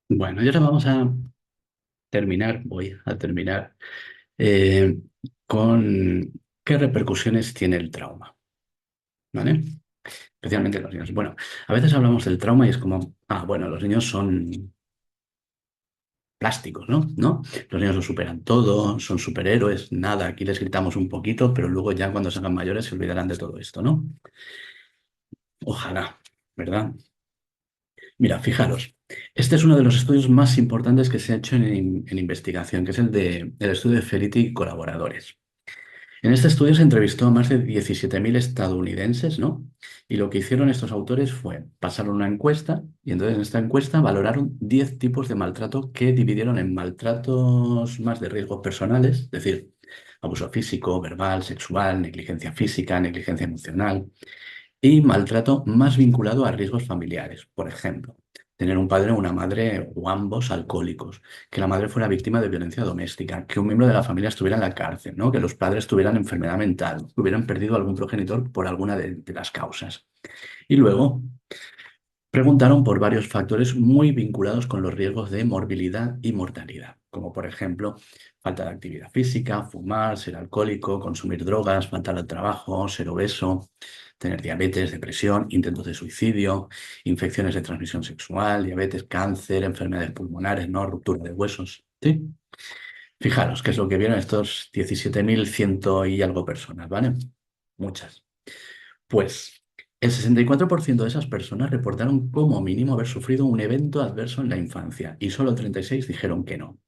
Bueno, y ahora vamos a voy a terminar eh, con qué repercusiones tiene el trauma, ¿vale? Especialmente en los niños. Bueno, a veces hablamos del trauma y es como, bueno, los niños son plásticos, ¿no? ¿No? Los niños lo superan todo, son superhéroes, nada, aquí les gritamos un poquito, pero luego ya cuando se hagan mayores se olvidarán de todo esto, ¿no? Ojalá, ¿verdad? Mira, fijaros, este es uno de los estudios más importantes que se ha hecho en investigación, que es el estudio de Feriti y colaboradores. En este estudio se entrevistó a más de 17.000 estadounidenses, ¿no? Y lo que hicieron estos autores fue pasar una encuesta y entonces en esta encuesta valoraron 10 tipos de maltrato que dividieron en maltratos más de riesgos personales, es decir, abuso físico, verbal, sexual, negligencia física, negligencia emocional, y maltrato más vinculado a riesgos familiares. Por ejemplo, tener un padre o una madre o ambos alcohólicos, que la madre fuera víctima de violencia doméstica, que un miembro de la familia estuviera en la cárcel, ¿no? Que los padres tuvieran enfermedad mental, que hubieran perdido algún progenitor por alguna de las causas. Y luego preguntaron por varios factores muy vinculados con los riesgos de morbilidad y mortalidad, como por ejemplo falta de actividad física, fumar, ser alcohólico, consumir drogas, faltar al trabajo, ser obeso, tener diabetes, depresión, intentos de suicidio, infecciones de transmisión sexual, diabetes, cáncer, enfermedades pulmonares, ¿no? Ruptura de huesos. ¿Sí? Fijaros qué es lo que vieron estos 17.100 y algo personas, ¿vale? Muchas. Pues el 64% de esas personas reportaron como mínimo haber sufrido un evento adverso en la infancia y solo 36 dijeron que no.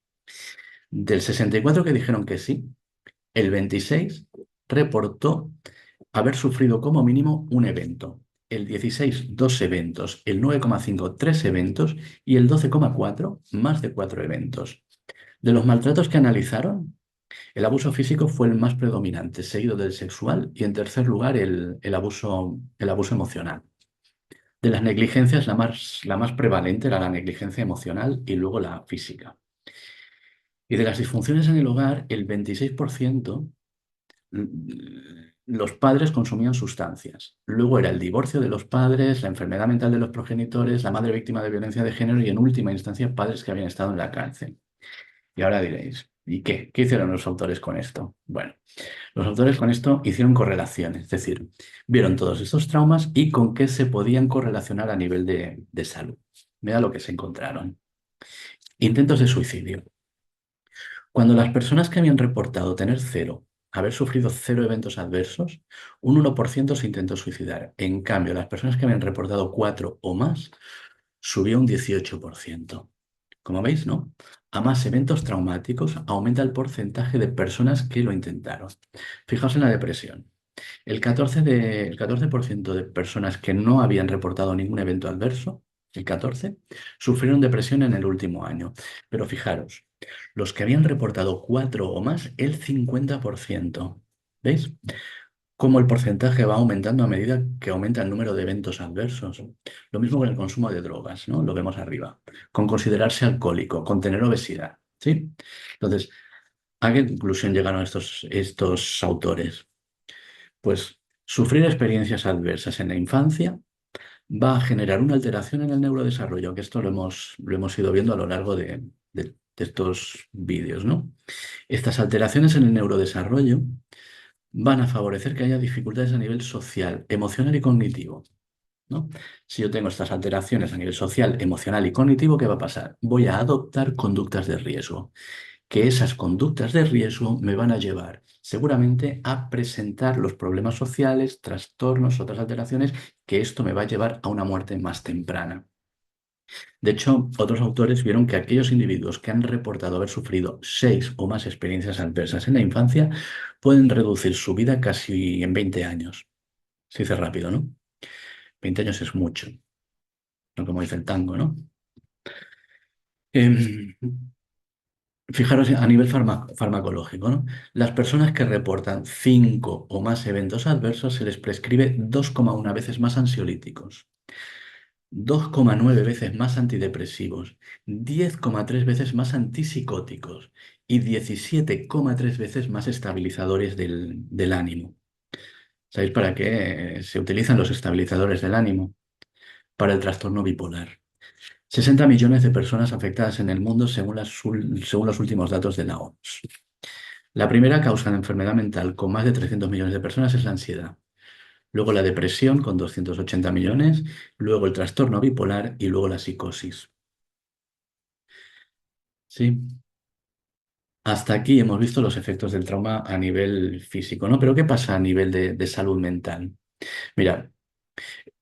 Del 64 que dijeron que sí, el 26 reportó haber sufrido como mínimo un evento. El 16, dos eventos, el 9,5, tres eventos y el 12,4, más de cuatro eventos. De los maltratos que analizaron, el abuso físico fue el más predominante, seguido del sexual y en tercer lugar el abuso emocional. De las negligencias, la más prevalente era la negligencia emocional y luego la física. Y de las disfunciones en el hogar, el 26% mm, los padres consumían sustancias. Luego era el divorcio de los padres, la enfermedad mental de los progenitores, la madre víctima de violencia de género y en última instancia padres que habían estado en la cárcel. Y ahora diréis, ¿y qué? ¿Qué hicieron los autores con esto? Bueno, los autores con esto hicieron correlaciones, es decir, vieron todos estos traumas y con qué se podían correlacionar a nivel de salud. Mira lo que se encontraron. Intentos de suicidio. Cuando las personas que habían reportado tener cero, haber sufrido cero eventos adversos, un 1% se intentó suicidar. En cambio, las personas que habían reportado cuatro o más, subió un 18%. Como veis, ¿no? A más eventos traumáticos aumenta el porcentaje de personas que lo intentaron. Fijaos en la depresión. El 14% de personas que no habían reportado ningún evento adverso, el 14, sufrieron depresión en el último año. Pero fijaros, los que habían reportado 4 o más, el 50%. ¿Veis? Cómo el porcentaje va aumentando a medida que aumenta el número de eventos adversos. Lo mismo con el consumo de drogas, ¿no? Lo vemos arriba. Con considerarse alcohólico, con tener obesidad. ¿Sí? Entonces, ¿a qué conclusión llegaron estos autores? Pues sufrir experiencias adversas en la infancia va a generar una alteración en el neurodesarrollo, que esto lo hemos ido viendo a lo largo de estos vídeos, ¿no? Estas alteraciones en el neurodesarrollo van a favorecer que haya dificultades a nivel social, emocional y cognitivo, ¿no? Si yo tengo estas alteraciones a nivel social, emocional y cognitivo, ¿qué va a pasar? Voy a adoptar conductas de riesgo que esas conductas de riesgo me van a llevar seguramente a presentar los problemas sociales, trastornos, otras alteraciones, que esto me va a llevar a una muerte más temprana. De hecho, otros autores vieron que aquellos individuos que han reportado haber sufrido seis o más experiencias adversas en la infancia pueden reducir su vida casi en 20 años. Se dice rápido, ¿no? 20 años es mucho, no como dice el tango, ¿no? Em, Fijaros a nivel farmacológico, ¿no? Las personas que reportan 5 o más eventos adversos se les prescribe 2,1 veces más ansiolíticos, 2,9 veces más antidepresivos, 10,3 veces más antipsicóticos y 17,3 veces más estabilizadores del ánimo. ¿Sabéis para qué se utilizan los estabilizadores del ánimo? Para el trastorno bipolar. 60 millones de personas afectadas en el mundo según los últimos datos de la OMS. La primera causa de enfermedad mental con más de 300 millones de personas es la ansiedad. Luego la depresión con 280 millones, luego el trastorno bipolar y luego la psicosis. Sí, hasta aquí hemos visto los efectos del trauma a nivel físico, ¿no? Pero ¿qué pasa a nivel de salud mental? Mira,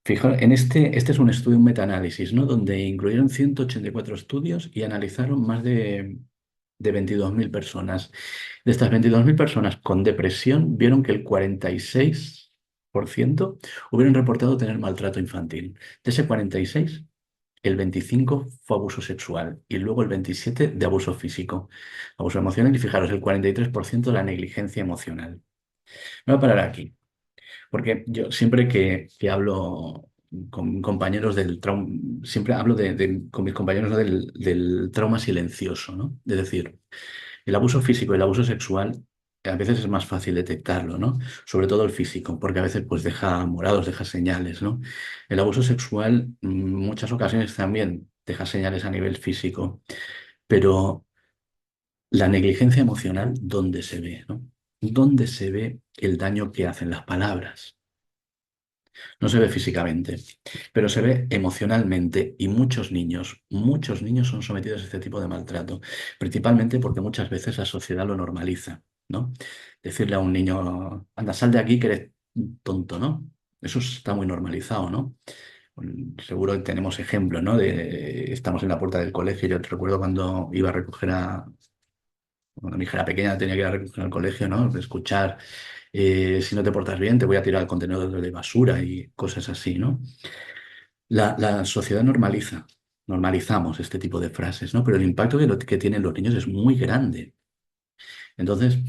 fijaos, este es un estudio, un metaanálisis, ¿no? Donde incluyeron 184 estudios y analizaron más de 22.000 personas. De estas 22.000 personas con depresión, vieron que el 46% hubieran reportado tener maltrato infantil. De ese 46, el 25 fue abuso sexual y luego el 27 de abuso físico, abuso emocional y fijaros, el 43% la negligencia emocional. Me voy a parar aquí. Porque yo siempre que hablo con compañeros del trauma, siempre hablo con mis compañeros, ¿no? del trauma silencioso, ¿no? Es decir, el abuso físico y el abuso sexual a veces es más fácil detectarlo, ¿no? Sobre todo el físico, porque a veces pues deja morados, deja señales, ¿no? El abuso sexual muchas ocasiones también deja señales a nivel físico, pero la negligencia emocional, ¿dónde se ve, ¿no? ¿Dónde se ve el daño que hacen las palabras? No se ve físicamente, pero se ve emocionalmente y muchos niños son sometidos a este tipo de maltrato, principalmente porque muchas veces la sociedad lo normaliza, ¿no? Decirle a un niño, anda, sal de aquí que eres tonto, ¿no? Eso está muy normalizado, ¿no? Seguro que tenemos ejemplos, ¿no? Estamos en la puerta del colegio. Yo recuerdo cuando iba a recoger cuando mi hija era pequeña tenía que ir a recoger al colegio, ¿no? Escuchar, si no te portas bien, te voy a tirar al contenedor de basura y cosas así, ¿no? La sociedad normalizamos este tipo de frases, ¿no? Pero el impacto que tienen los niños es muy grande. Entonces,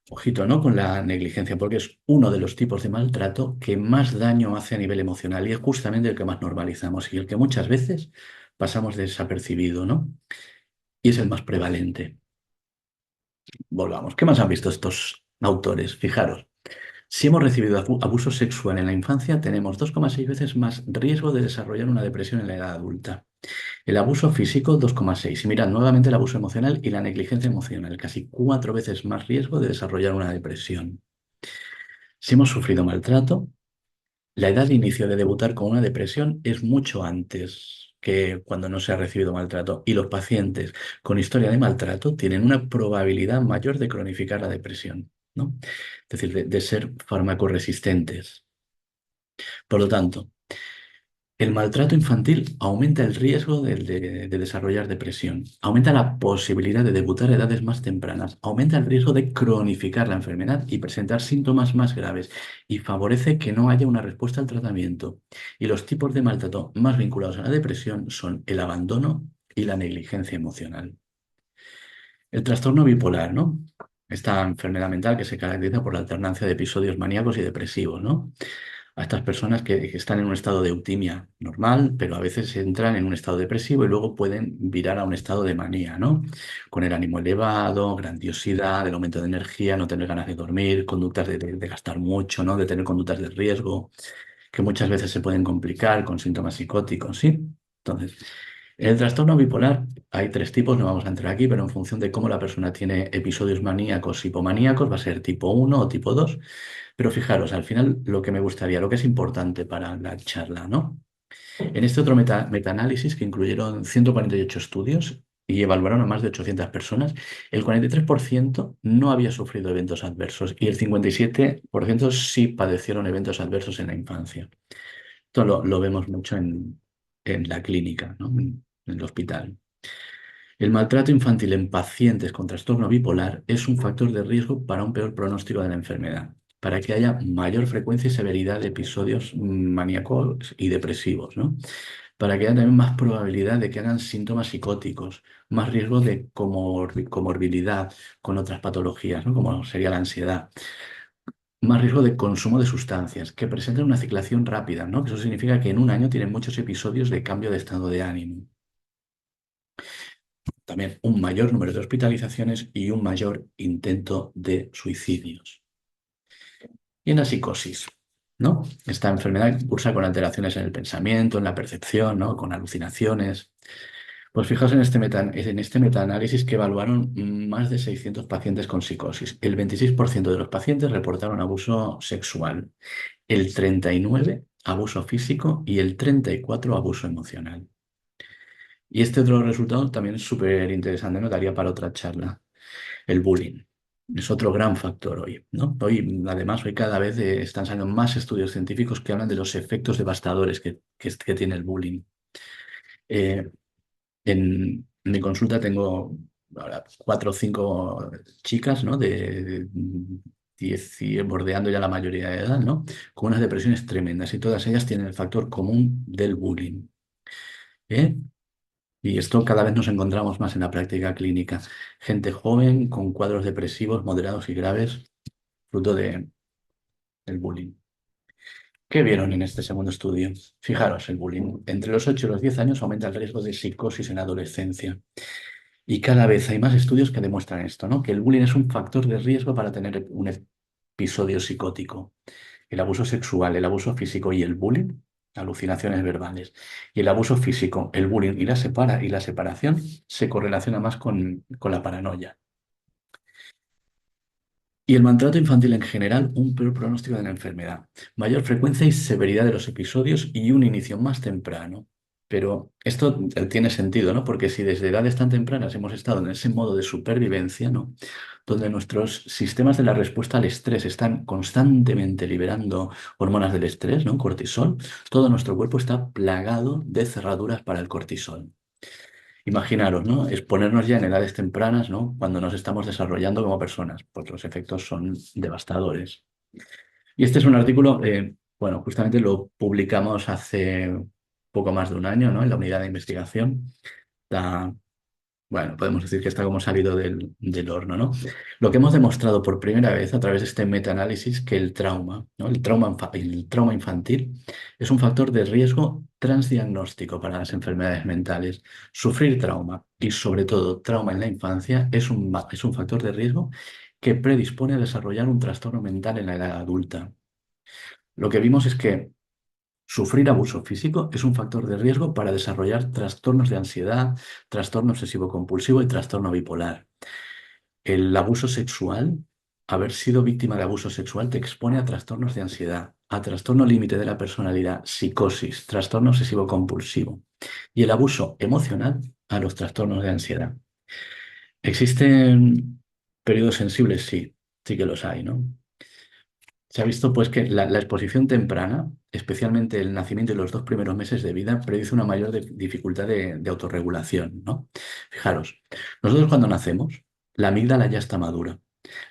ojito, ¿no? Con la negligencia, porque es uno de los tipos de maltrato que más daño hace a nivel emocional y es justamente el que más normalizamos y el que muchas veces pasamos desapercibido, ¿no? Y es el más prevalente. Volvamos. ¿Qué más han visto estos autores? Fijaros. Si hemos recibido abuso sexual en la infancia, tenemos 2,6 veces más riesgo de desarrollar una depresión en la edad adulta. El abuso físico, 2,6. Y mirad, nuevamente el abuso emocional y la negligencia emocional, casi 4 veces más riesgo de desarrollar una depresión. Si hemos sufrido maltrato, la edad de inicio de debutar con una depresión es mucho antes que cuando no se ha recibido maltrato. Y los pacientes con historia de maltrato tienen una probabilidad mayor de cronificar la depresión, ¿no? Es decir, de ser farmacoresistentes. Por lo tanto, el maltrato infantil aumenta el riesgo de desarrollar depresión, aumenta la posibilidad de debutar a edades más tempranas, aumenta el riesgo de cronificar la enfermedad y presentar síntomas más graves y favorece que no haya una respuesta al tratamiento. Y los tipos de maltrato más vinculados a la depresión son el abandono y la negligencia emocional. El trastorno bipolar, ¿no? Esta enfermedad mental que se caracteriza por la alternancia de episodios maníacos y depresivos, ¿no? A estas personas que están en un estado de eutimia normal, pero a veces entran en un estado depresivo y luego pueden virar a un estado de manía, ¿no? Con el ánimo elevado, grandiosidad, el aumento de energía, no tener ganas de dormir, conductas de gastar mucho, ¿no? De tener conductas de riesgo, que muchas veces se pueden complicar con síntomas psicóticos, ¿sí? Entonces, en el trastorno bipolar hay tres tipos, no vamos a entrar aquí, pero en función de cómo la persona tiene episodios maníacos, hipomaníacos, va a ser tipo uno o tipo 2. Pero fijaros, al final lo que me gustaría, lo que es importante para la charla, ¿no? En este otro metaanálisis que incluyeron 148 estudios y evaluaron a más de 800 personas, el 43% no había sufrido eventos adversos y el 57% sí padecieron eventos adversos en la infancia. Esto lo vemos mucho en la clínica, ¿no? En el hospital. El maltrato infantil en pacientes con trastorno bipolar es un factor de riesgo para un peor pronóstico de la enfermedad, para que haya mayor frecuencia y severidad de episodios maníacos y depresivos, ¿no? Para que haya también más probabilidad de que hagan síntomas psicóticos, más riesgo de comorbilidad con otras patologías, ¿no? Como sería la ansiedad, más riesgo de consumo de sustancias, que presenten una ciclación rápida, ¿no? Que eso significa que en un año tienen muchos episodios de cambio de estado de ánimo. También un mayor número de hospitalizaciones y un mayor intento de suicidios. Y en la psicosis. ¿no? Esta enfermedad cursa con alteraciones en el pensamiento, en la percepción, ¿no? Con alucinaciones. Pues fijaos en este metaanálisis que evaluaron más de 600 pacientes con psicosis. El 26% de los pacientes reportaron abuso sexual, el 39% abuso físico y el 34% abuso emocional. Y este otro resultado también es súper interesante, ¿no? Daría para otra charla. El bullying. Es otro gran factor hoy, ¿no? Además, hoy cada vez están saliendo más estudios científicos que hablan de los efectos devastadores que tiene el bullying. Eh, en mi consulta tengo ahora 4 o 5 chicas, ¿no? De 10 y bordeando ya la mayoría de edad, ¿no? Con unas depresiones tremendas y todas ellas tienen el factor común del bullying. ¿Eh? Y esto cada vez nos encontramos más en la práctica clínica. Gente joven con cuadros depresivos moderados y graves, fruto del bullying. ¿Qué vieron en este segundo estudio? Fijaros, el bullying. Entre los 8 y los 10 años aumenta el riesgo de psicosis en la adolescencia. Y cada vez hay más estudios que demuestran esto, ¿no? Que el bullying es un factor de riesgo para tener un episodio psicótico. El abuso sexual, el abuso físico y el bullying, alucinaciones verbales. Y el abuso físico, el bullying y la separación se correlaciona más con la paranoia. Y el maltrato infantil en general, un peor pronóstico de la enfermedad, mayor frecuencia y severidad de los episodios y un inicio más temprano. Pero esto tiene sentido, ¿no? Porque si desde edades tan tempranas hemos estado en ese modo de supervivencia, ¿no? Donde nuestros sistemas de la respuesta al estrés están constantemente liberando hormonas del estrés, ¿no? Cortisol, todo nuestro cuerpo está plagado de cerraduras para el cortisol. Imaginaros, ¿no? Exponernos ya en edades tempranas, ¿no? Cuando nos estamos desarrollando como personas, pues los efectos son devastadores. Y este es un artículo, bueno, justamente lo publicamos hace poco más de un año, ¿no? En la unidad de investigación. Está, bueno, podemos decir que está como salido del horno, ¿no? Lo que hemos demostrado por primera vez a través de este metaanálisis que el trauma, ¿no? El trauma infantil es un factor de riesgo transdiagnóstico para las enfermedades mentales. Sufrir trauma y sobre todo trauma en la infancia es un factor de riesgo que predispone a desarrollar un trastorno mental en la edad adulta. Lo que vimos es que sufrir abuso físico es un factor de riesgo para desarrollar trastornos de ansiedad, trastorno obsesivo-compulsivo y trastorno bipolar. El abuso sexual, haber sido víctima de abuso sexual, te expone a trastornos de ansiedad, a trastorno límite de la personalidad, psicosis, trastorno obsesivo-compulsivo. Y el abuso emocional a los trastornos de ansiedad. ¿Existen periodos sensibles? Sí, sí que los hay, ¿no? Se ha visto pues que la exposición temprana, especialmente el nacimiento y los 2 primeros meses de vida, predice una mayor dificultad de autorregulación, ¿no? Fijaros, nosotros cuando nacemos, la amígdala ya está madura.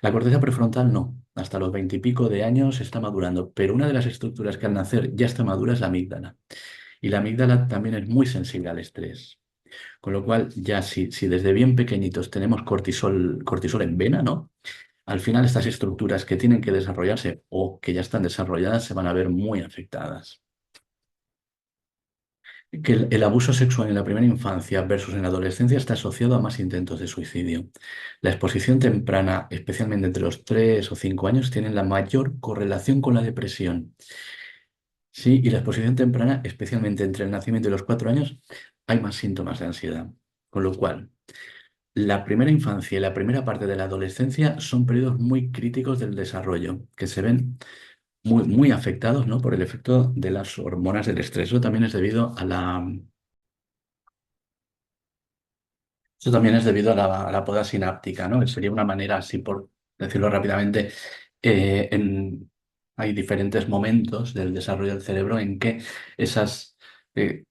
La corteza prefrontal no, hasta los 20 y pico de años está madurando, pero una de las estructuras que al nacer ya está madura es la amígdala. Y la amígdala también es muy sensible al estrés. Con lo cual, ya si desde bien pequeñitos tenemos cortisol en vena, ¿no? Al final estas estructuras que tienen que desarrollarse o que ya están desarrolladas se van a ver muy afectadas. Que el abuso sexual en la primera infancia versus en la adolescencia está asociado a más intentos de suicidio. La exposición temprana, especialmente entre los 3 o 5 años, tiene la mayor correlación con la depresión. Sí, y la exposición temprana, especialmente entre el nacimiento y los 4 años, hay más síntomas de ansiedad. Con lo cual, la primera infancia y la primera parte de la adolescencia son periodos muy críticos del desarrollo, que se ven muy afectados, ¿no? Por el efecto de las hormonas del estrés. Eso también es debido a la poda sináptica, ¿no? Que sería una manera, así por decirlo rápidamente, hay diferentes momentos del desarrollo del cerebro en que esas, eh,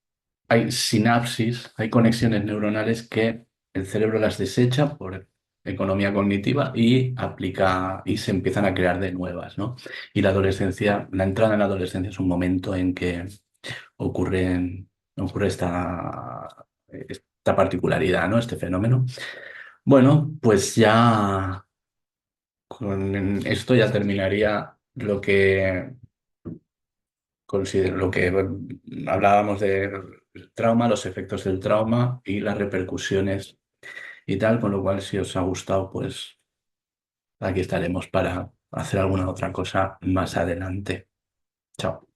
hay sinapsis, hay conexiones neuronales que el cerebro las desecha por economía cognitiva y aplica y se empiezan a crear de nuevas, ¿no? Y la adolescencia, la entrada en la adolescencia es un momento en que ocurre esta particularidad, ¿no? Este fenómeno. Bueno, pues ya con esto ya terminaría lo que hablábamos de trauma, los efectos del trauma y las repercusiones y tal, con lo cual si os ha gustado, pues aquí estaremos para hacer alguna otra cosa más adelante. Chao.